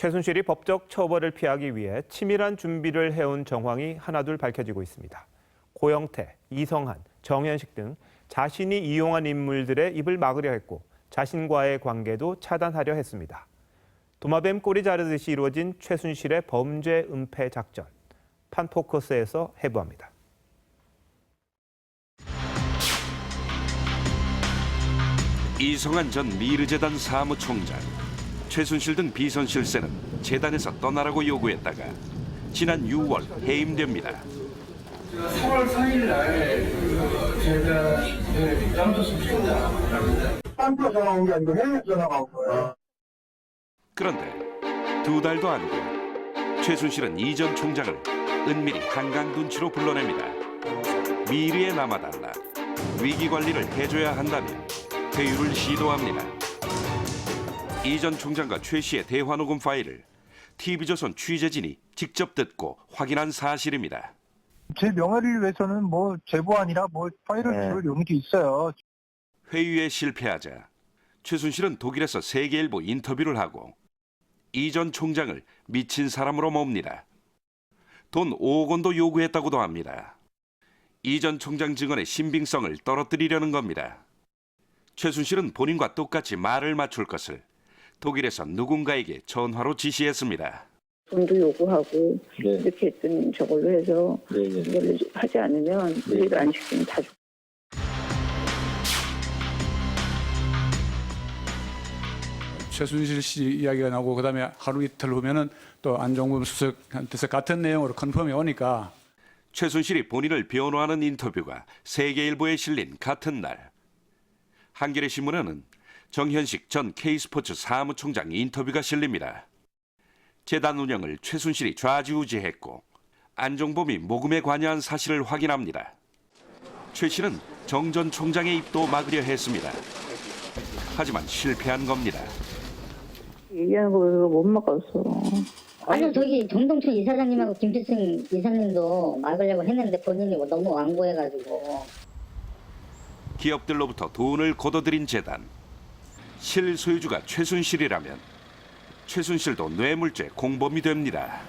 최순실이 법적 처벌을 피하기 위해 치밀한 준비를 해온 정황이 하나둘 밝혀지고 있습니다. 고영태, 이성한, 정현식 등 자신이 이용한 인물들의 입을 막으려 했고 자신과의 관계도 차단하려 했습니다. 도마뱀 꼬리 자르듯이 이루어진 최순실의 범죄 은폐 작전. 판포커스에서 해부합니다. 이성한 전 미르재단 사무총장, 최순실 등 비선실세는 재단에서 떠나라고 요구했다가 지난 6월 해임됩니다. 3월 4일 날 제가 양도소 총장 딴거 전화 온 게 아니고 해외 전화가 온 거예요. 그런데 2달도 안 후 최순실은 이 전 총장을 은밀히 한강 둔치로 불러냅니다. 미르에 남아달라, 위기 관리를 해줘야 한다며 회유를 시도합니다. 이 전 총장과 최 씨의 대화 녹음 파일을 TV조선 취재진이 직접 듣고 확인한 사실입니다. 제 명예를 위해서는 뭐 제보안이라 뭐 파일을 줄 용기 있어요. 회유에 실패하자 최순실은 독일에서 세계일보 인터뷰를 하고 이 전 총장을 미친 사람으로 몹니다. 돈 5억 원도 요구했다고도 합니다. 이 전 총장 증언의 신빙성을 떨어뜨리려는 겁니다. 최순실은 본인과 똑같이 말을 맞출 것을 독일에서 누군가에게 전화로 지시했습니다. 돈도 요구하고 이렇게 했던 저걸로 해서 이걸 하지 않으면 우리를 안 시키면 다 죽고. 최순실 씨 이야기가 나오고 그다음에 하루 이틀 후면은 또 안종범 수석한테서 같은 내용으로 컨펌이 오니까 최순실이 본인을 변호하는 인터뷰가 세계일보에 실린 같은 날 한겨레 신문에는 정현식 전 K스포츠 사무총장 인터뷰가 실립니다. 재단 운영을 최순실이 좌지우지했고 안종범이 모금에 관여한 사실을 확인합니다. 최 씨는 정 전 총장의 입도 막으려 했습니다. 하지만 실패한 겁니다. 얘기하는 거 못 막았어. 아니 저기 정동춘 이사장님하고 김필승 이사님도 막으려고 했는데 본인이 너무 완고해가지고. 기업들로부터 돈을 걷어들인 재단. 실소유주가 최순실이라면 최순실도 뇌물죄 공범이 됩니다.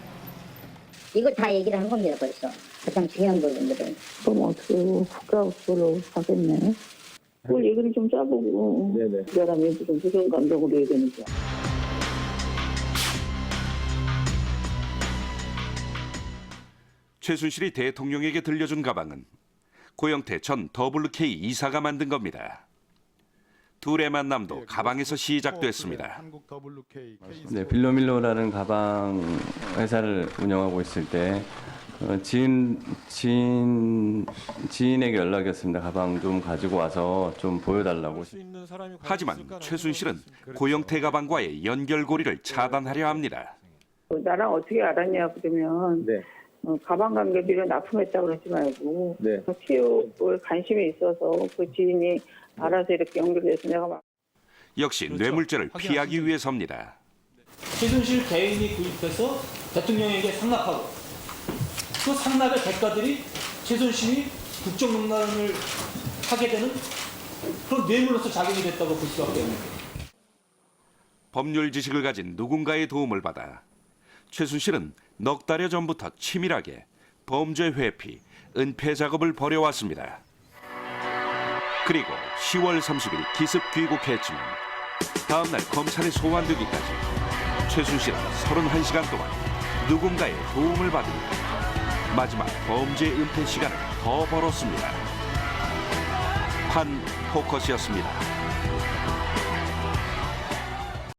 이걸 다 얘기를 한 겁니다 벌써. 가장 중요한 부분들은. 그럼 어떻게 국가학교로 가겠네. 그걸 얘기를 좀 짜보고 그 사람이 좀 무슨 감정으로 해야 되는지. 최순실이 대통령에게 들려준 가방은 고영태 전 WK 이사가 만든 겁니다. 둘의 만남도 가방에서 시작됐습니다. 네, 빌로밀로라는 가방 회사를 운영하고 있을 때 지인에게 연락이 왔습니다. 가방 좀 가지고 와서 좀 보여달라고. 하지만 최순실은 고영태 가방과의 연결고리를 차단하려 합니다. 나랑 어떻게 알았냐 그러면 가방 관계비를 납품했다고 그러지 말고 체육에 관심이 있어서 그 지인이 알아서 이렇게 연결돼서 내가 막. 역시 뇌물죄를 피하기 위해서입니다. 최순실 개인이 구입해서 대통령에게 상납하고 그 상납의 대가들이 최순실이 국정농단을 하게 되는 그런 뇌물로서 작용이 됐다고 볼 수밖에 없는 거예요. 법률 지식을 가진 누군가의 도움을 받아 최순실은 넉 달여 전부터 치밀하게 범죄 회피, 은폐 작업을 벌여왔습니다. 그리고 10월 30일 기습 귀국했지만 다음 날 검찰에 소환되기까지 최순실은 31시간 동안 누군가의 도움을 받으며 마지막 범죄 은폐 시간을 더 벌었습니다. 판 포커스였습니다.